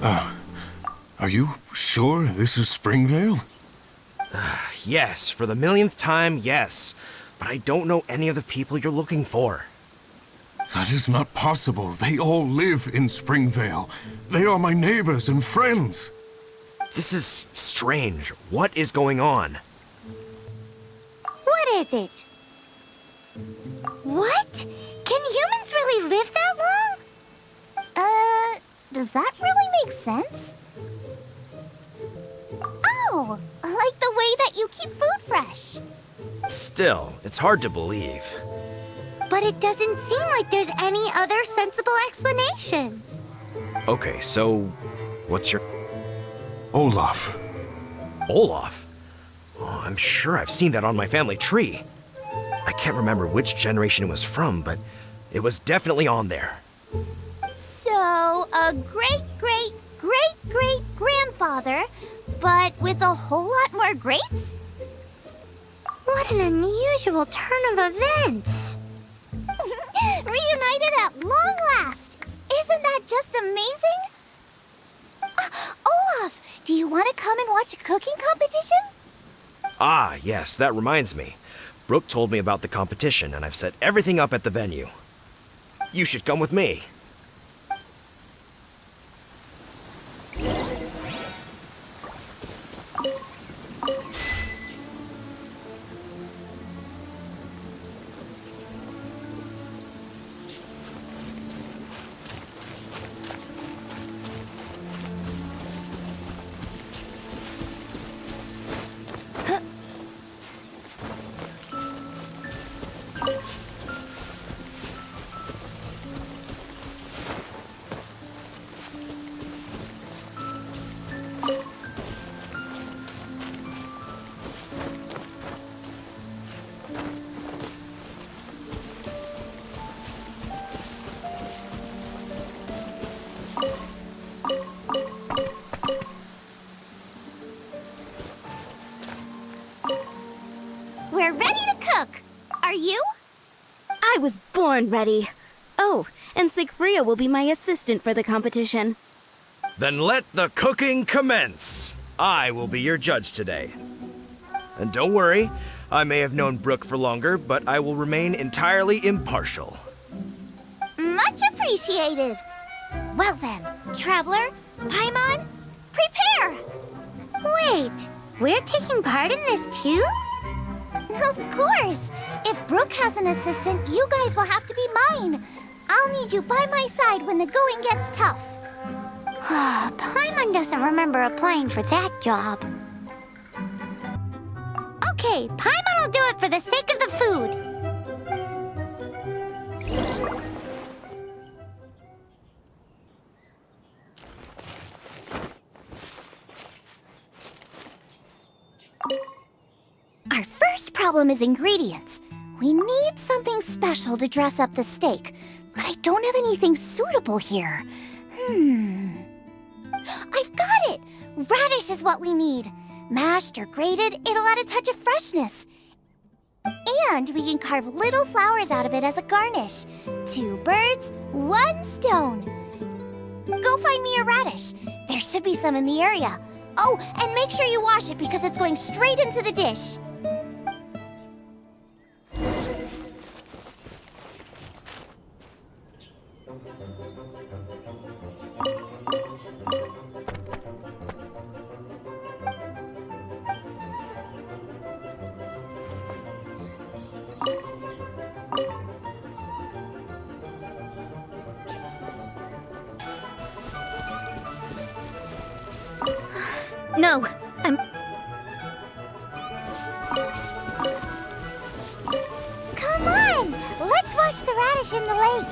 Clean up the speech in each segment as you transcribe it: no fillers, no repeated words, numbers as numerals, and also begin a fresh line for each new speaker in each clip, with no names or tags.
Are you sure this is Springvale?
Yes, for the millionth time, yes. But I don't know any of the people you're looking for.
That is not possible. They all live in Springvale. They are my neighbors and friends.
This is strange. What is going on?
What is it? What? Can humans really live that long? Does that really make sense? Oh, like the way that you keep food fresh.
Still, it's hard to believe.
But it doesn't seem like there's any other sensible explanation.
Okay, so what's your...
Olaf.
Olaf? Oh, I'm sure I've seen that on my family tree. I can't remember which generation it was from, but it was definitely on there.
So, a great-great-great-great-grandfather, but with a whole lot more greats? What an unusual turn of events! Reunited at long last! Isn't that just amazing? Olaf, do you want to come and watch a cooking competition?
Ah, yes, that reminds me. Brooke told me about the competition, and I've set everything up at the venue. You should come with me.
We're ready to cook. Are you?
I was born ready. Oh, and Sigfria will be my assistant for the competition.
Then let the cooking commence. I will be your judge today. And don't worry, I may have known Brooke for longer, but I will remain entirely impartial.
Much appreciated. Well then, Traveler, Paimon, prepare! Wait, we're taking part in this too? Of course! If Brooke has an assistant, you guys will have to be mine. I'll need you by my side when the going gets tough. Paimon doesn't remember applying for that job. Okay, Paimon will do it for the sake of the food. Our first problem is ingredients. We need something special to dress up the steak, but I don't have anything suitable here. I've got it! Radish is what we need. Mashed or grated, it'll add a touch of freshness. And we can carve little flowers out of it as a garnish. 2 birds, 1 stone. Go find me a radish. There should be some in the area. Oh, and make sure you wash it because it's going straight into the dish. No, I'm... Come on! Let's wash the radish in the lake.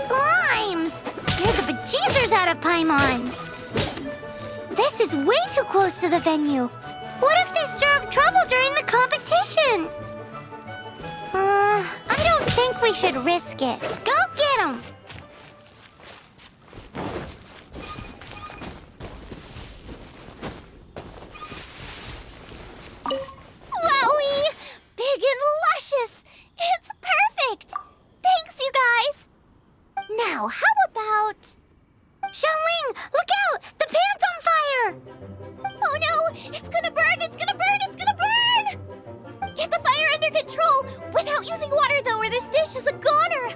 Slimes! Scared the bejesus out of Paimon. This is way too close to the venue. What if they stir up trouble during the competition? I don't think we should risk it. Go get 'em! Wowie! is a goner!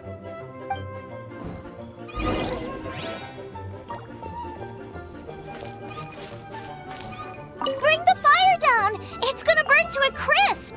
Bring the fire down! It's gonna burn to a crisp!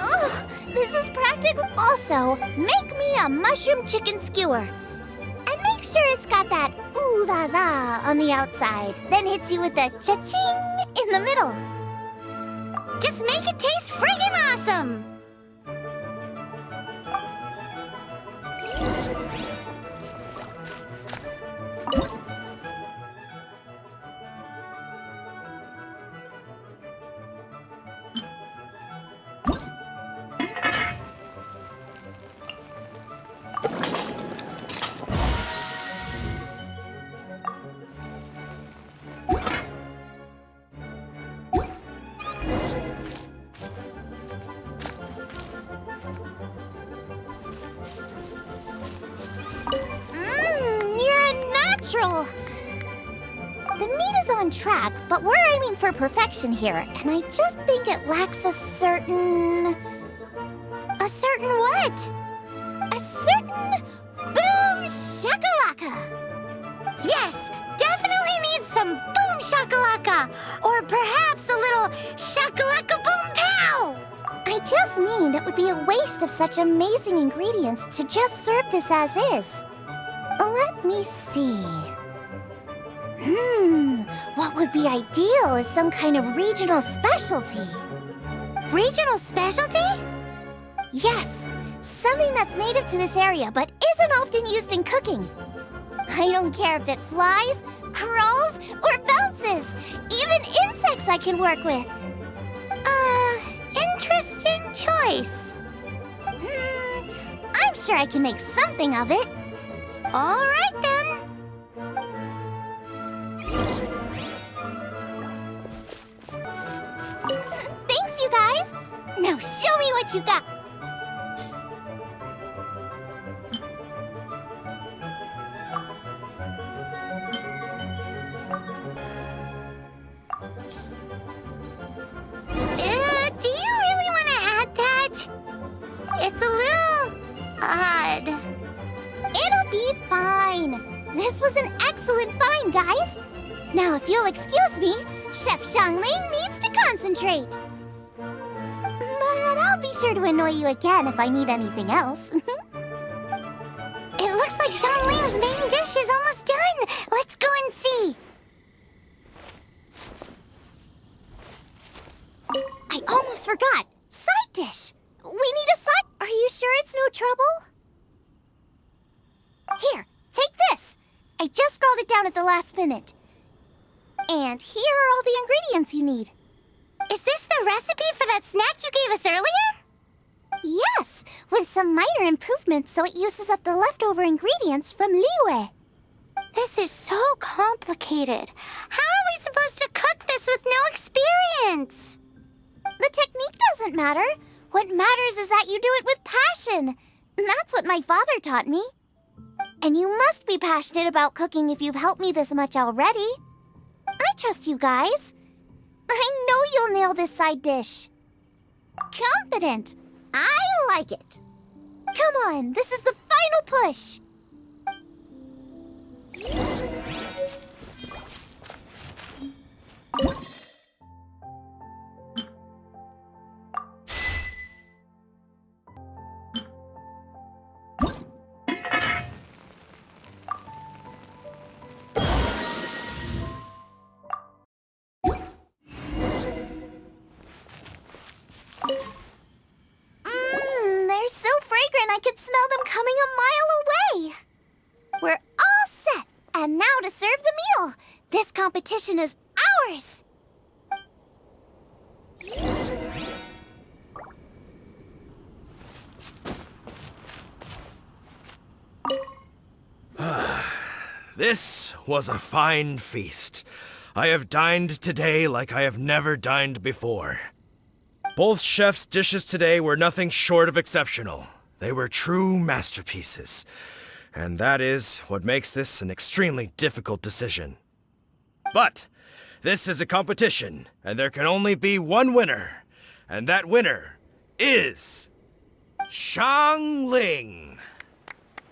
Ugh, this is practical. Also, make me a mushroom chicken skewer. And make sure it's got that ooh la la on the outside, then hits you with a cha-ching in the middle. Just make it taste friggin' awesome! You're a natural! The meat is on track, but we're aiming for perfection here, and I just think it lacks a certain... A certain what? A certain boom shakalaka! Yes, definitely needs some boom shakalaka! Or perhaps a little shakalaka boom pow! I just mean it would be a waste of such amazing ingredients to just serve this as is. Let me see. What would be ideal is some kind of regional specialty. Regional specialty? Yes, something that's native to this area but isn't often used in cooking. I don't care if it flies, crawls, or bounces. Even insects I can work with. Interesting choice. I'm sure I can make something of it. All right, then. Thanks, you guys. Now show me what you got. Do you really want to add that? It's a little odd. It'll be fine. This was an excellent find, guys. Now, if you'll excuse me, Chef Xiangling needs to concentrate. But I'll be sure to annoy you again if I need anything else. It looks like Xiangling's main dish is almost done. Let's go and see. I almost forgot. Side dish. We need a side... Are you sure it's no trouble? Here, take this. I just scrolled it down at the last minute. And here are all the ingredients you need. Is this the recipe for that snack you gave us earlier? Yes, with some minor improvements so it uses up the leftover ingredients from Liyue. This is so complicated. How are we supposed to cook this with no experience? The technique doesn't matter. What matters is that you do it with passion. That's what my father taught me. And you must be passionate about cooking if you've helped me this much already. I trust you guys. I know you'll nail this side dish. Confident. I like it. Come on, this is the final push. They're so fragrant I could smell them coming a mile away. We're all set, and now to serve the meal. This competition is ours.
This was a fine feast. I have dined today like I have never dined before. Both chefs' dishes today were nothing short of exceptional. They were true masterpieces. And that is what makes this an extremely difficult decision. But this is a competition, and there can only be one winner. And that winner is Xiangling.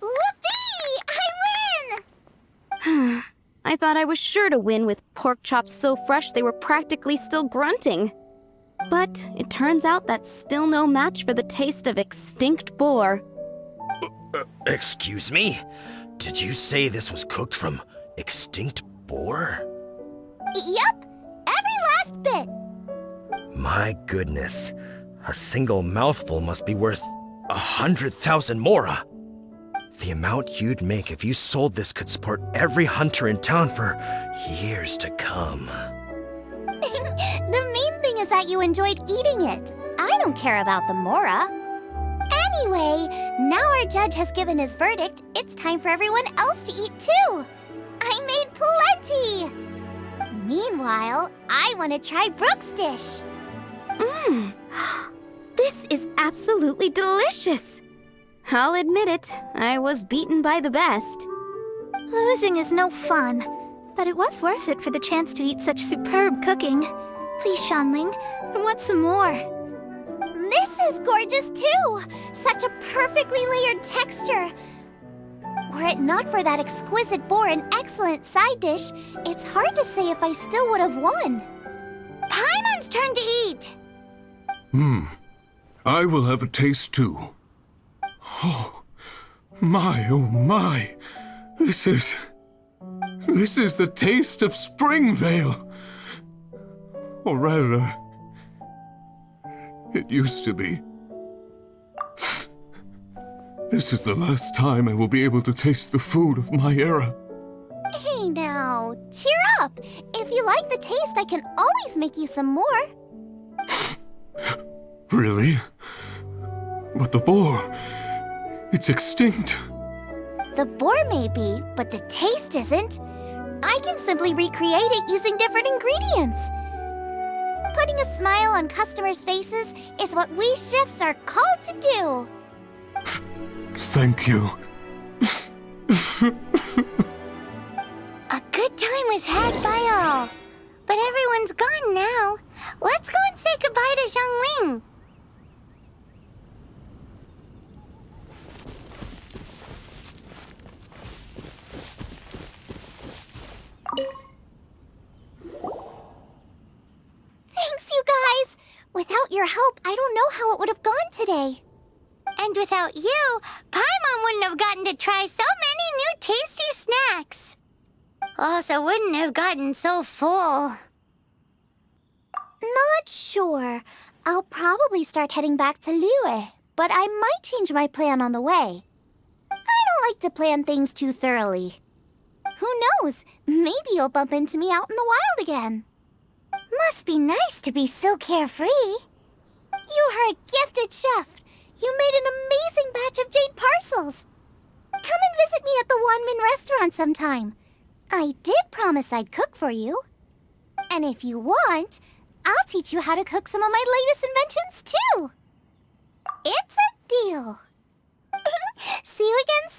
Whoopee! I win!
I thought I was sure to win with pork chops so fresh they were practically still grunting. But it turns out that's still no match for the taste of extinct boar.
Excuse me? Did you say this was cooked from extinct boar?
Yep, every last bit.
My goodness. A single mouthful must be worth 100,000 mora. The amount you'd make if you sold this could support every hunter in town for years to come.
The main thing is that you enjoyed eating it. I don't care about the mora. Anyway, now our judge has given his verdict, it's time for everyone else to eat too. I made plenty! Meanwhile, I want to try Brooke's dish.
This is absolutely delicious. I'll admit it, I was beaten by the best.
Losing is no fun, but it was worth it for the chance to eat such superb cooking. Please, Xiangling, I want some more. This is gorgeous too! Such a perfectly layered texture. Were it not for that exquisite boar and excellent side dish, it's hard to say if I still would have won. Paimon's turn to eat!
I will have a taste too. Oh my. This is the taste of Springvale. Or rather, it used to be. This is the last time I will be able to taste the food of my era.
Hey now, cheer up! If you like the taste, I can always make you some more.
Really? But the boar, it's extinct.
The boar may be, but the taste isn't. I can simply recreate it using different ingredients. Putting a smile on customers' faces is what we chefs are called to do.
Thank you.
A good time was had by all, but everyone's gone now. Let's go and say goodbye to Xiangling. Thanks, you guys! Without your help, I don't know how it would have gone today. And without you, Paimon wouldn't have gotten to try so many new tasty snacks. Also wouldn't have gotten so full. Not sure. I'll probably start heading back to Liyue, but I might change my plan on the way. I don't like to plan things too thoroughly. Who knows? Maybe you'll bump into me out in the wild again. Must be nice to be so carefree. You are a gifted chef. You made an amazing batch of jade parcels. Come and visit me at the Wanmin restaurant sometime. I did promise I'd cook for you. And if you want, I'll teach you how to cook some of my latest inventions too. It's a deal. See you again soon.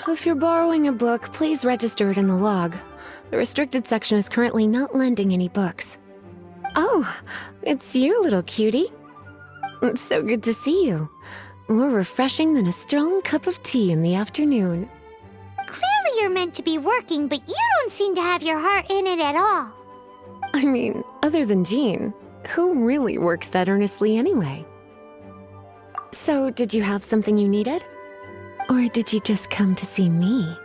If you're borrowing a book, please register it in the log. The restricted section is currently not lending any books. Oh, it's you, little cutie. It's so good to see you. More refreshing than a strong cup of tea in the afternoon.
Clearly you're meant to be working, but you don't seem to have your heart in it at all.
I mean, other than Jean, who really works that earnestly anyway? So, did you have something you needed? Or did you just come to see me?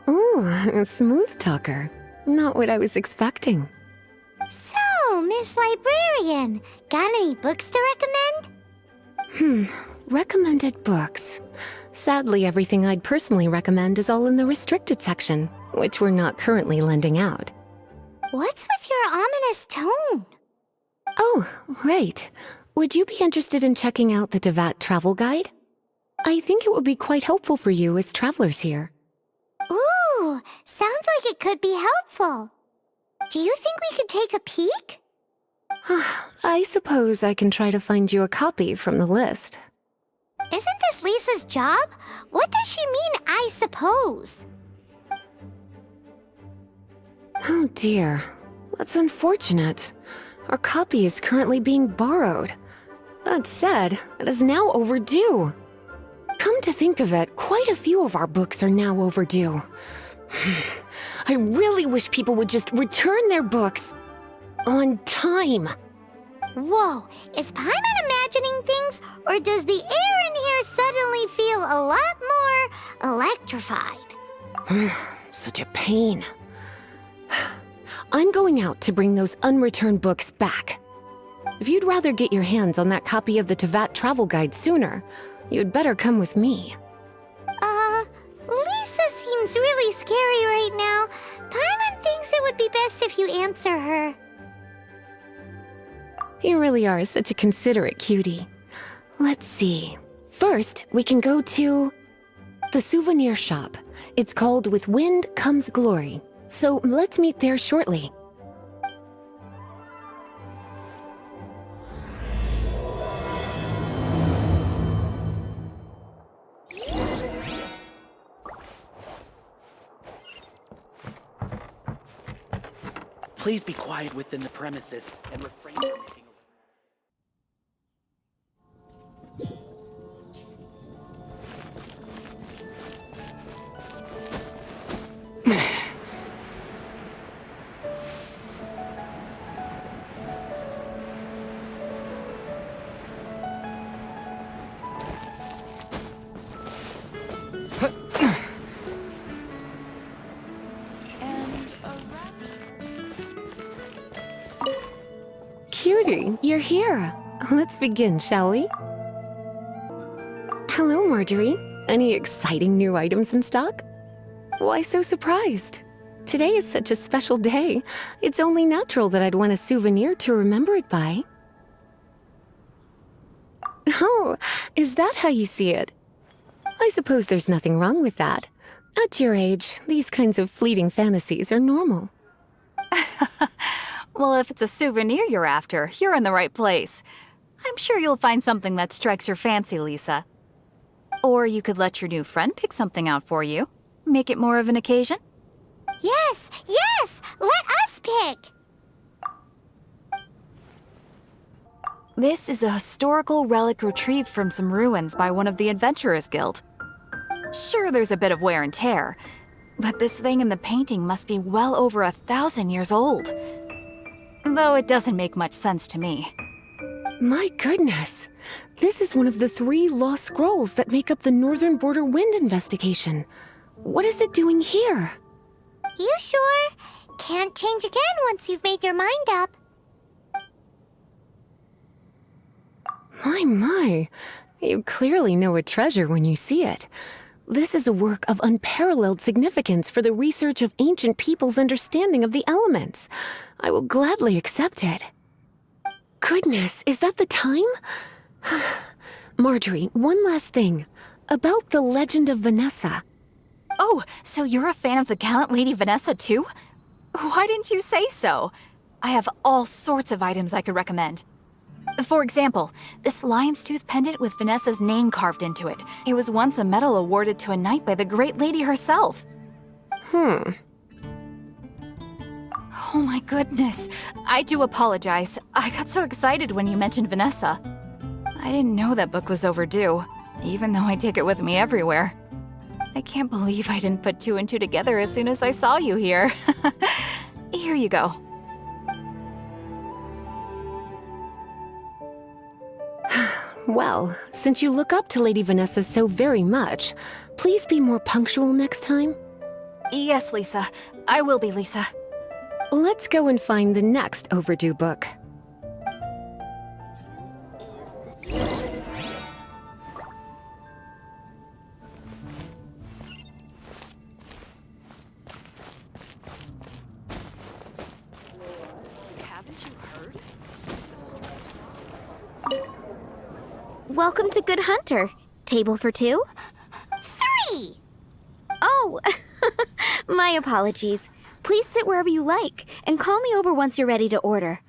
Ooh, a smooth talker. Not what I was expecting.
So, Miss Librarian, got any books to recommend?
Recommended books. Sadly, everything I'd personally recommend is all in the restricted section, which we're not currently lending out.
What's with your ominous tone?
Oh, right. Would you be interested in checking out the Devat travel guide? I think it would be quite helpful for you as travelers here.
Ooh, sounds like it could be helpful. Do you think we could take a peek?
I suppose I can try to find you a copy from the list.
Isn't this Lisa's job? What does she mean, I suppose?
Oh dear, that's unfortunate. Our copy is currently being borrowed. That said, it is now overdue. Come to think of it, quite a few of our books are now overdue. I really wish people would just return their books on time.
Whoa, is Paimon imagining things, or does the air in here suddenly feel a lot more electrified?
Such a pain. I'm going out to bring those unreturned books back. If you'd rather get your hands on that copy of the Tevat travel guide sooner, you'd better come with me.
Lisa seems really scary right now. Paimon thinks it would be best if you answer her.
You really are such a considerate cutie. Let's see. First, we can go to the souvenir shop. It's called With Wind Comes Glory. So let's meet there shortly.
Please be quiet within the premises and refrain from making
Cutie, you're here. Let's begin, shall we? Hello, Marjorie. Any exciting new items in stock? Why so surprised? Today is such a special day. It's only natural that I'd want a souvenir to remember it by. Oh, is that how you see it? I suppose there's nothing wrong with that. At your age, these kinds of fleeting fantasies are normal.
Well, if it's a souvenir you're after, you're in the right place. I'm sure you'll find something that strikes your fancy, Lisa. Or you could let your new friend pick something out for you. Make it more of an occasion.
Yes, yes! Let us pick!
This is a historical relic retrieved from some ruins by one of the Adventurers Guild. Sure, there's a bit of wear and tear, but this thing in the painting must be well over 1,000 years old. though it doesn't make much sense to me.
My goodness. This is one of the 3 lost scrolls that make up the Northern Border Wind investigation. What is it doing here?
You sure? Can't change again once you've made your mind up.
My. You clearly know a treasure when you see it. This is a work of unparalleled significance for the research of ancient people's understanding of the elements. I will gladly accept it. Goodness, is that the time? Marjorie, one last thing. About the legend of Vanessa.
Oh, so you're a fan of the gallant Lady Vanessa too? Why didn't you say so? I have all sorts of items I could recommend. For example, this lion's tooth pendant with Vanessa's name carved into it. It was once a medal awarded to a knight by the great lady herself. Oh my goodness. I do apologize. I got so excited when you mentioned Vanessa. I didn't know that book was overdue, even though I take it with me everywhere. I can't believe I didn't put 2 and 2 together as soon as I saw you here. Here you go.
Well, since you look up to Lady Vanessa so very much, please be more punctual next time.
Yes, Lisa. I will be, Lisa.
Let's go and find the next overdue book.
Haven't you heard?
Welcome to Good Hunter. Table for 2?
3!
Oh, my apologies. Please sit wherever you like, and call me over once you're ready to order.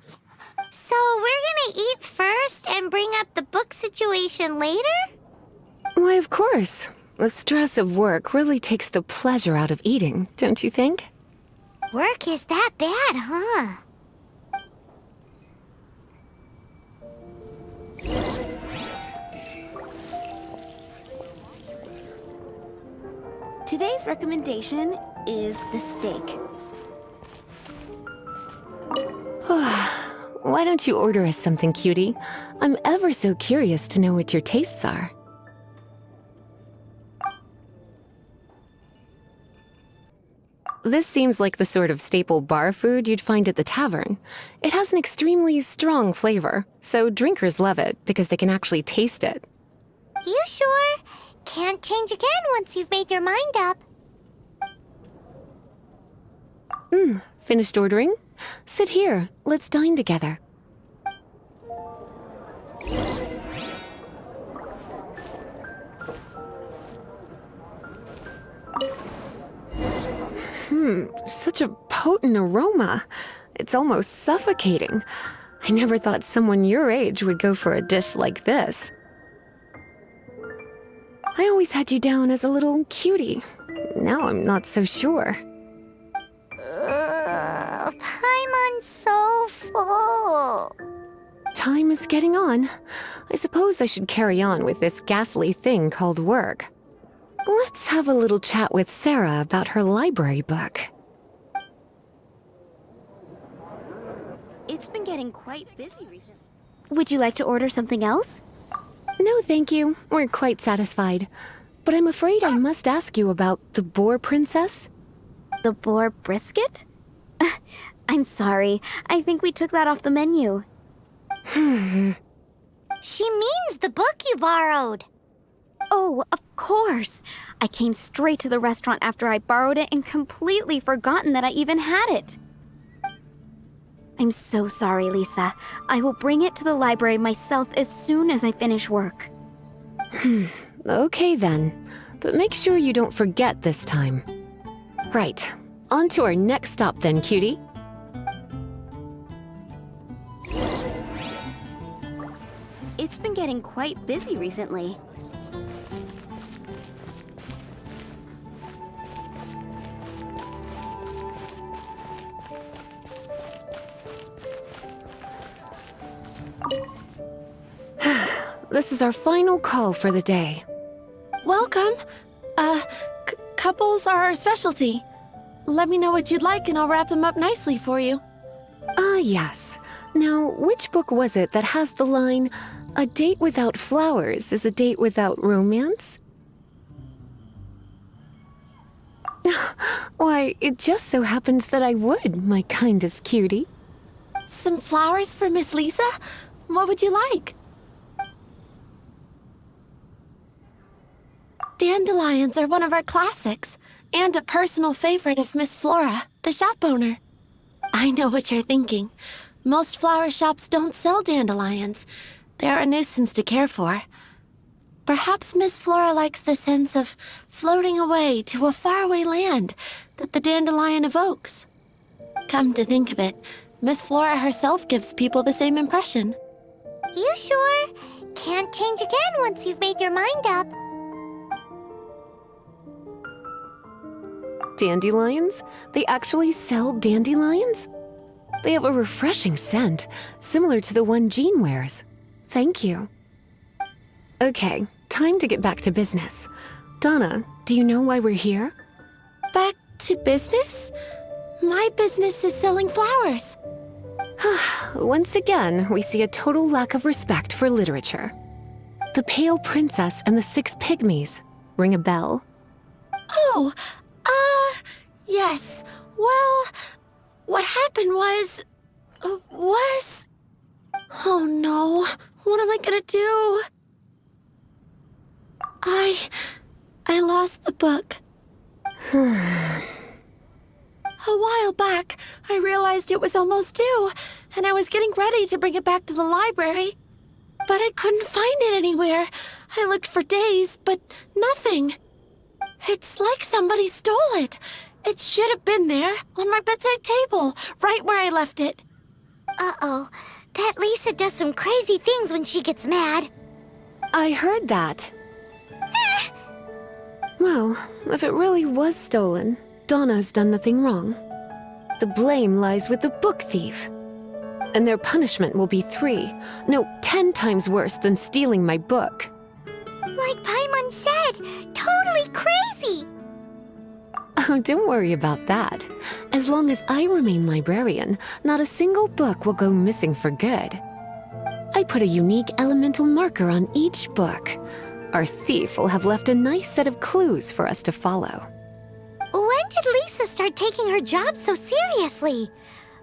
So we're gonna eat first and bring up the book situation later?
Why, of course. The stress of work really takes the pleasure out of eating, don't you think?
Work is that bad, huh?
Today's recommendation is the steak.
Why don't you order us something, cutie? I'm ever so curious to know what your tastes are. This seems like the sort of staple bar food you'd find at the tavern. It has an extremely strong flavor, so drinkers love it because they can actually taste it.
You sure? Can't change again once you've made your mind up.
Finished ordering? Sit here. Let's dine together. Such a potent aroma. It's almost suffocating. I never thought someone your age would go for a dish like this. I always had you down as a little cutie. Now I'm not so sure.
Paimon's so full.
Time is getting on. I suppose I should carry on with this ghastly thing called work. Let's have a little chat with Sarah about her library book.
It's been getting quite busy recently. Would you like to order something else?
No, thank you. We're quite satisfied. But I'm afraid I must ask you about the Boar Princess.
The boar brisket? I'm sorry. I think we took that off the menu.
She means the book you borrowed.
Oh, of course. I came straight to the restaurant after I borrowed it and completely forgotten that I even had it. I'm so sorry, Lisa. I will bring it to the library myself as soon as I finish work.
Okay then. But make sure you don't forget this time. Right. On to our next stop then, cutie.
It's been getting quite busy recently.
This is our final call for the day.
Welcome. Couples are our specialty. Let me know what you'd like and I'll wrap them up nicely for you.
Ah, yes. Now, which book was it that has the line, "A date without flowers is a date without romance"? Why, it just so happens that I would, my kindest cutie.
Some flowers for Miss Lisa? What would you like? Dandelions are one of our classics, and a personal favorite of Miss Flora, the shop owner. I know what you're thinking. Most flower shops don't sell dandelions. They're a nuisance to care for. Perhaps Miss Flora likes the sense of floating away to a faraway land that the dandelion evokes. Come to think of it, Miss Flora herself gives people the same impression.
You sure? Can't change again once you've made your mind up.
Dandelions? They actually sell dandelions? They have a refreshing scent, similar to the one Jean wears. Thank you. Okay, time to get back to business. Donna, do you know why we're here?
Back to business? My business is selling flowers.
Once again, we see a total lack of respect for literature. The Pale Princess and the Six Pygmies. Ring a bell?
Oh, yes. Well, what happened was... Oh no, what am I gonna do? I lost the book. A while back, I realized it was almost due, and I was getting ready to bring it back to the library. But I couldn't find it anywhere. I looked for days, but nothing. It's like somebody stole it. It should have been there, on my bedside table, right where I left it.
Uh-oh. That Lisa does some crazy things when she gets mad.
I heard that. Well, if it really was stolen, Donna's done nothing wrong. The blame lies with the book thief. And their punishment will be 10 times worse than stealing my book.
Like Paimon said, totally crazy.
Oh, don't worry about that. As long as I remain librarian, not a single book will go missing for good. I put a unique elemental marker on each book. Our thief will have left a nice set of clues for us to follow.
When did Lisa start taking her job so seriously?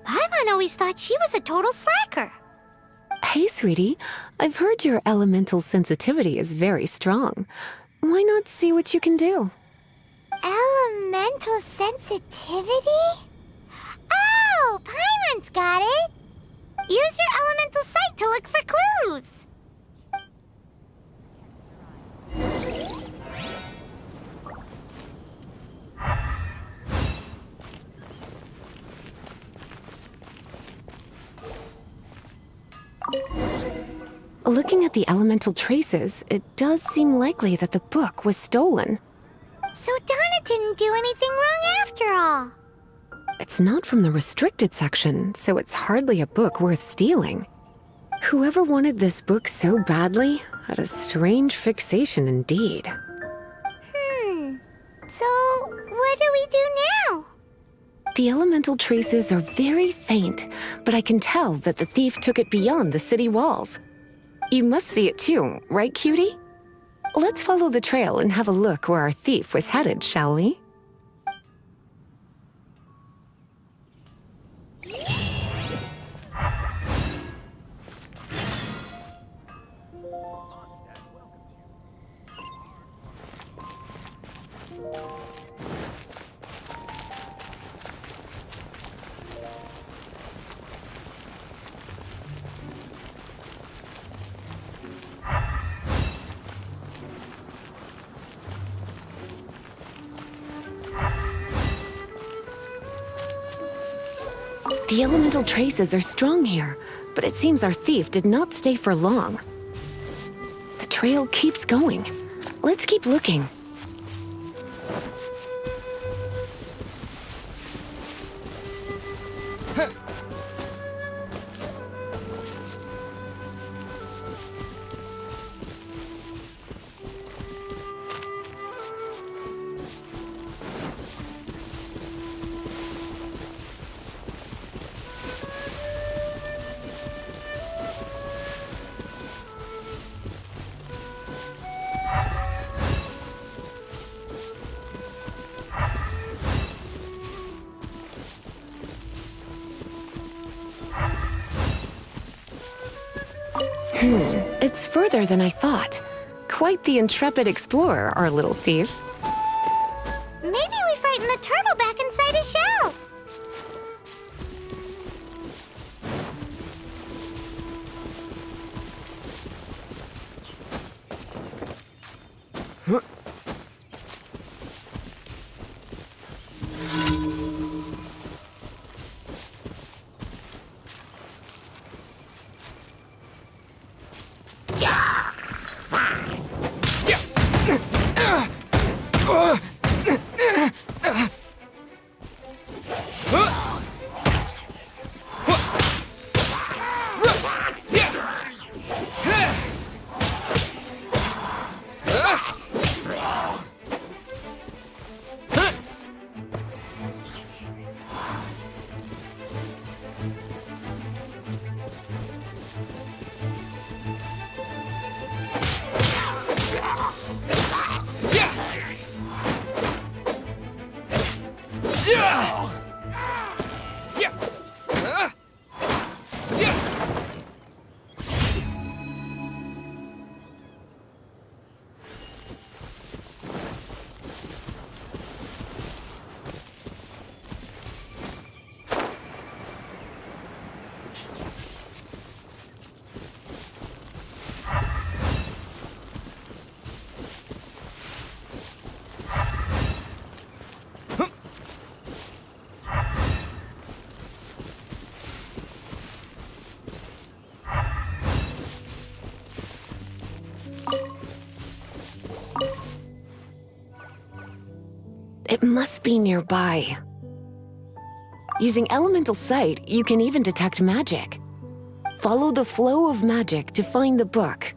Paimon always thought she was a total slacker.
Hey, sweetie, I've heard your elemental sensitivity is very strong. Why not see what you can do?
Elemental sensitivity? Oh, Paimon's got it! Use your elemental sight to look for clues!
Looking at the elemental traces, it does seem likely that the book was stolen.
So Donna didn't do anything wrong after all.
It's not from the restricted section, so it's hardly a book worth stealing. Whoever wanted this book so badly had a strange fixation indeed.
So what do we do now?
The elemental traces are very faint, but I can tell that the thief took it beyond the city walls. You must see it too, right, cutie? Let's follow the trail and have a look where our thief was headed, shall we? The elemental traces are strong here, but it seems our thief did not stay for long. The trail keeps going. Let's keep looking. It's further than I thought. Quite the intrepid explorer, our little thief.
Maybe we frightened the turtle back inside his shell.
It must be nearby. Using elemental sight, you can even detect magic. Follow the flow of magic to find the book.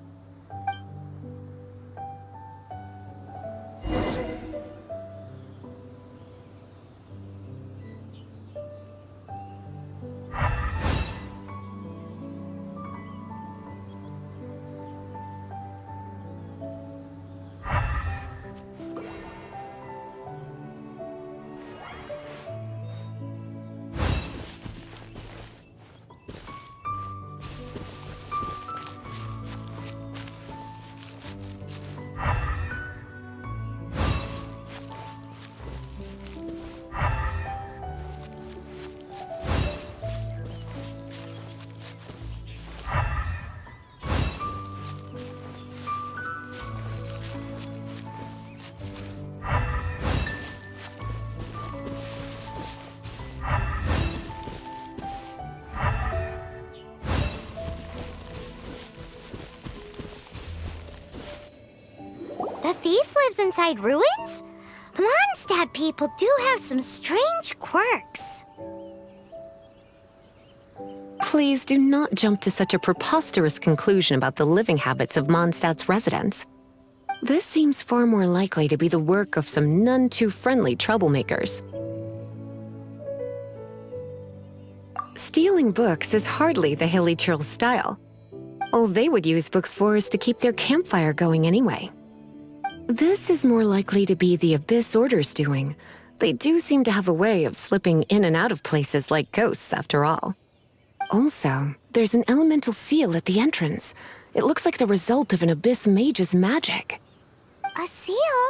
The thief lives inside ruins? Mondstadt people do have some strange quirks.
Please do not jump to such a preposterous conclusion about the living habits of Mondstadt's residents. This seems far more likely to be the work of some none-too-friendly troublemakers. Stealing books is hardly the Hilly Churl's style. All they would use books for is to keep their campfire going anyway. This is more likely to be the Abyss Order's doing. They do seem to have a way of slipping in and out of places like ghosts, after all. Also, there's an elemental seal at the entrance. It looks like the result of an Abyss mage's magic.
A seal?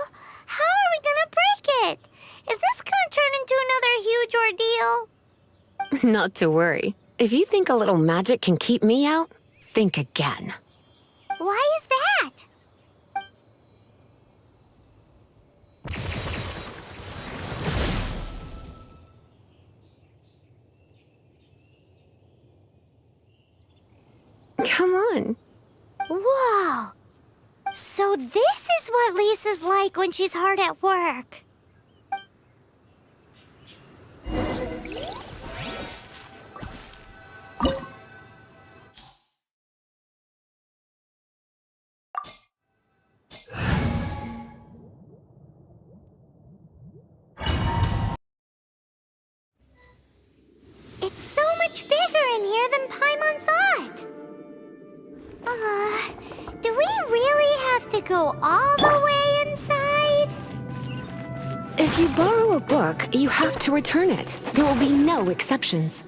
How are we gonna break it? Is this gonna turn into another huge ordeal?
Not to worry. If you think a little magic can keep me out, think again.
Why is that?
Come on.
Whoa! So this is what Lisa's like when she's hard at work. It's so much bigger in here than Paimon thought. Do we really have to go all the way inside?
If you borrow a book, you have to return it. There will be no exceptions.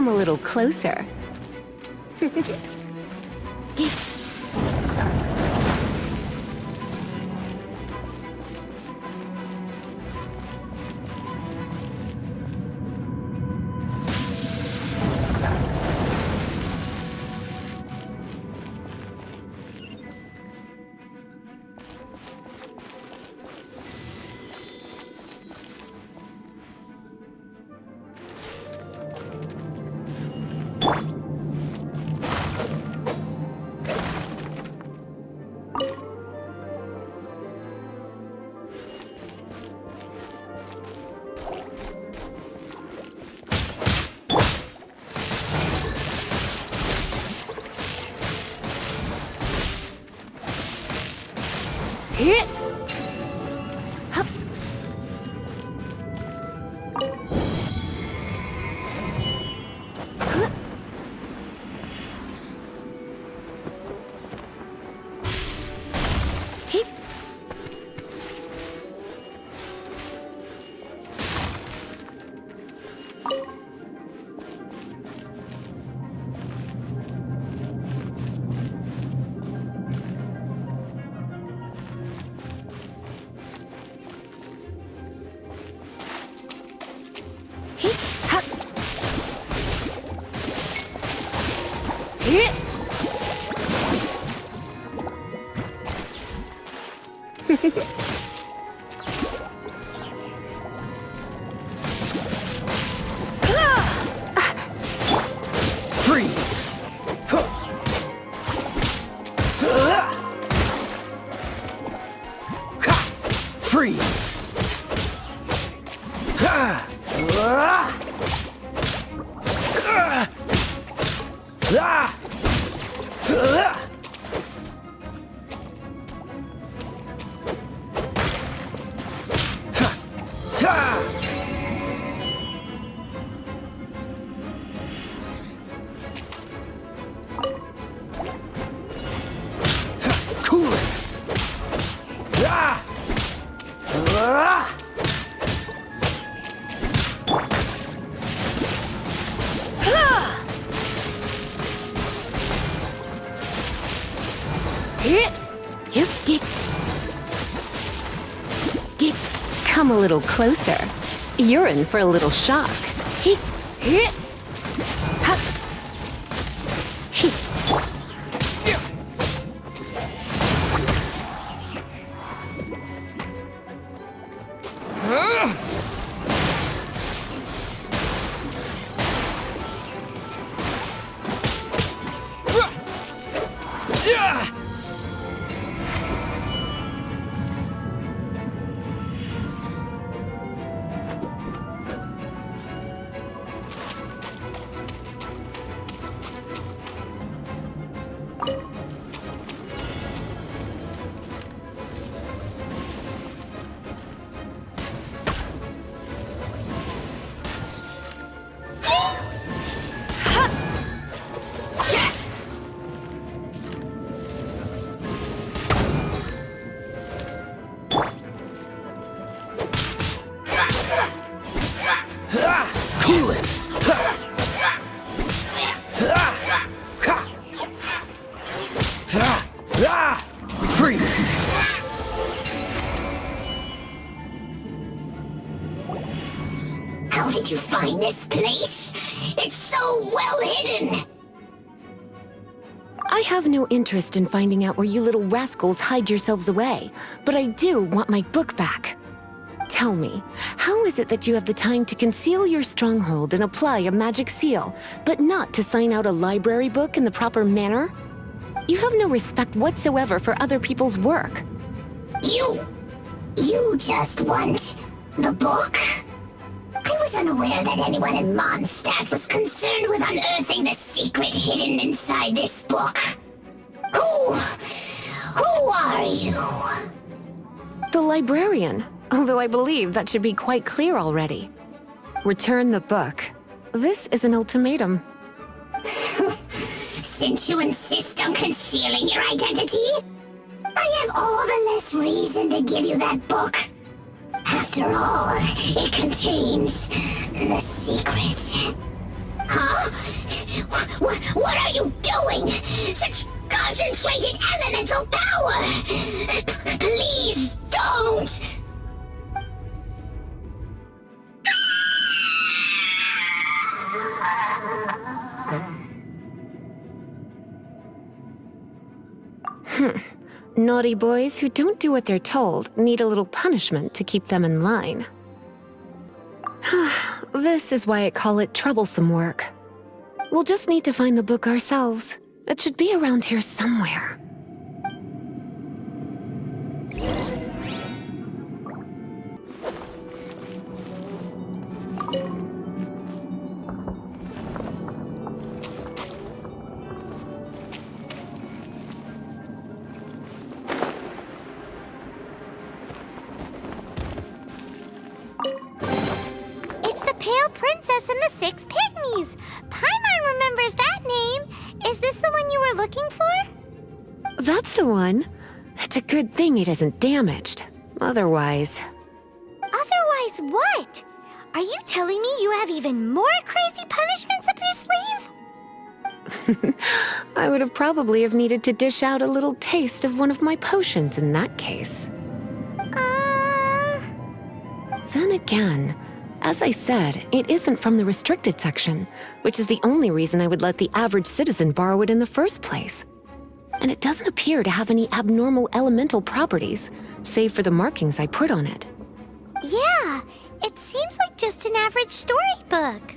Come a little closer. Hit! Hup. Huh. Hit. Hit. Hup. Hit.
Freeze! Freeze! Cool it!
Hit. Yep, dip. Dip. Come a little closer. You're in for a little shock. Hit. Hit. Hup. Hit.
Cool it! Freeze!
How did you find this place? It's so well hidden!
I have no interest in finding out where you little rascals hide yourselves away, but I do want my book back. Tell me, how is it that you have the time to conceal your stronghold and apply a magic seal, but not to sign out a library book in the proper manner? You have no respect whatsoever for other people's work.
You just want the book? I was unaware that anyone in Mondstadt was concerned with unearthing the secret hidden inside this book. Who are you?
The librarian, although I believe that should be quite clear already. Return the book. This is an ultimatum.
Since you insist on concealing your identity, I have all the less reason to give you that book. After all, it contains the secret. Huh? What are you doing? Such concentrated elemental power! Please don't!
Naughty boys who don't do what they're told need a little punishment to keep them in line. This is why I call it troublesome work. We'll just need to find the book ourselves. It should be around here somewhere.
It's the Pale Princess and the Six Pygmies! Paimon remembers that name! Is this the one you were looking for?
That's the one. It's a good thing it isn't damaged. Otherwise...
Otherwise what? Are you telling me you have even more crazy punishments up your sleeve?
I would have probably have needed to dish out a little taste of one of my potions in that case. Then again, as I said, it isn't from the restricted section, which is the only reason I would let the average citizen borrow it in the first place. And it doesn't appear to have any abnormal elemental properties, save for the markings I put on it.
Yeah, it seems like just an average storybook.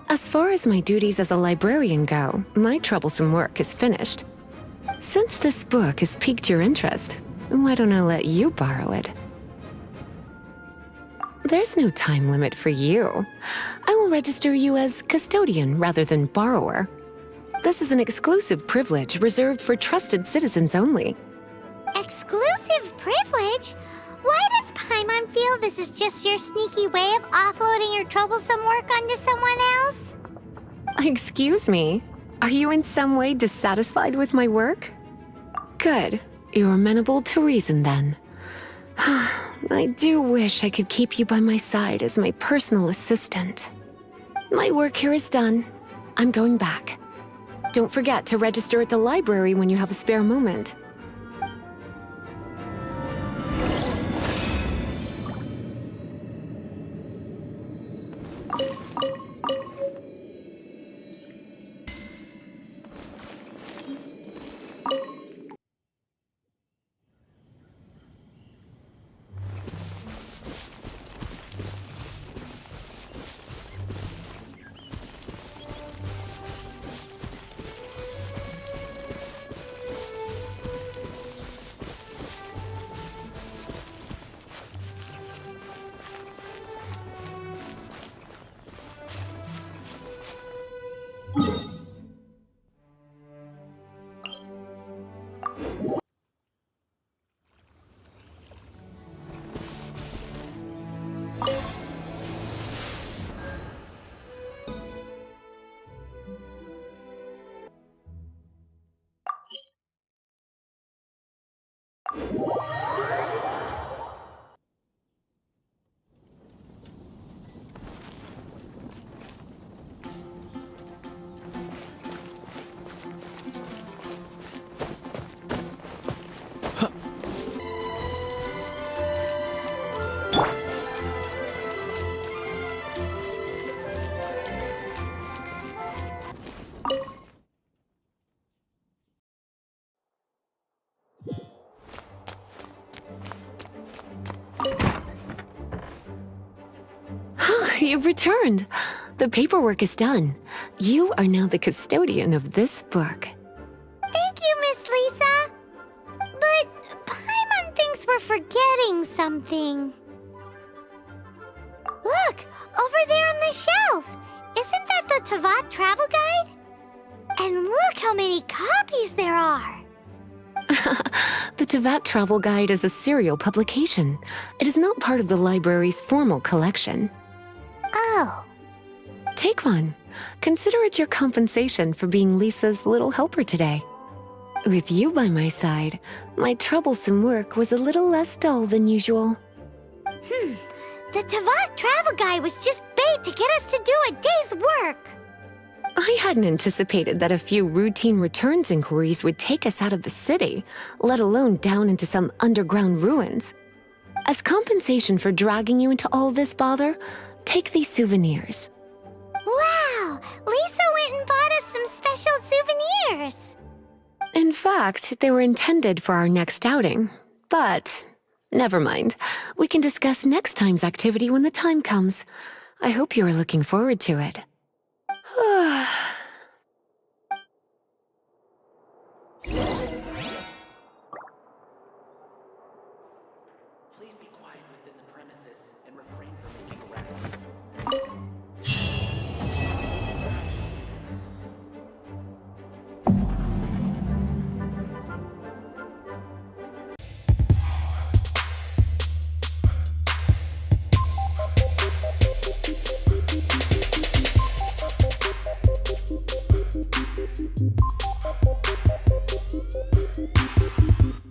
As far as my duties as a librarian go, my troublesome work is finished. Since this book has piqued your interest, why don't I let you borrow it? There's no time limit for you. I will register you as custodian rather than borrower. This is an exclusive privilege reserved for trusted citizens only.
Exclusive privilege? Why does Paimon feel this is just your sneaky way of offloading your troublesome work onto someone else?
Excuse me, are you in some way dissatisfied with my work? Good, you're amenable to reason then. I do wish I could keep you by my side as my personal assistant. My work here is done. I'm going back. Don't forget to register at the library when you have a spare moment. You've returned. The paperwork is done. You are now the custodian of this book.
Thank you, Miss Lisa. But Paimon thinks we're forgetting something. Look, over there on the shelf. Isn't that the Tavat travel guide? And look how many copies there are.
The Tavat Travel Guide is a serial publication. It is not part of the library's formal collection.
Oh.
Take one. Consider it your compensation for being Lisa's little helper today. With you by my side, my troublesome work was a little less dull than usual.
The Tavat travel guide was just bait to get us to do a day's work.
I hadn't anticipated that a few routine returns inquiries would take us out of the city, let alone down into some underground ruins. As compensation for dragging you into all this bother, take these souvenirs.
Wow! Lisa went and bought us some special souvenirs!
In fact, they were intended for our next outing. But, never mind. We can discuss next time's activity when the time comes. I hope you are looking forward to it.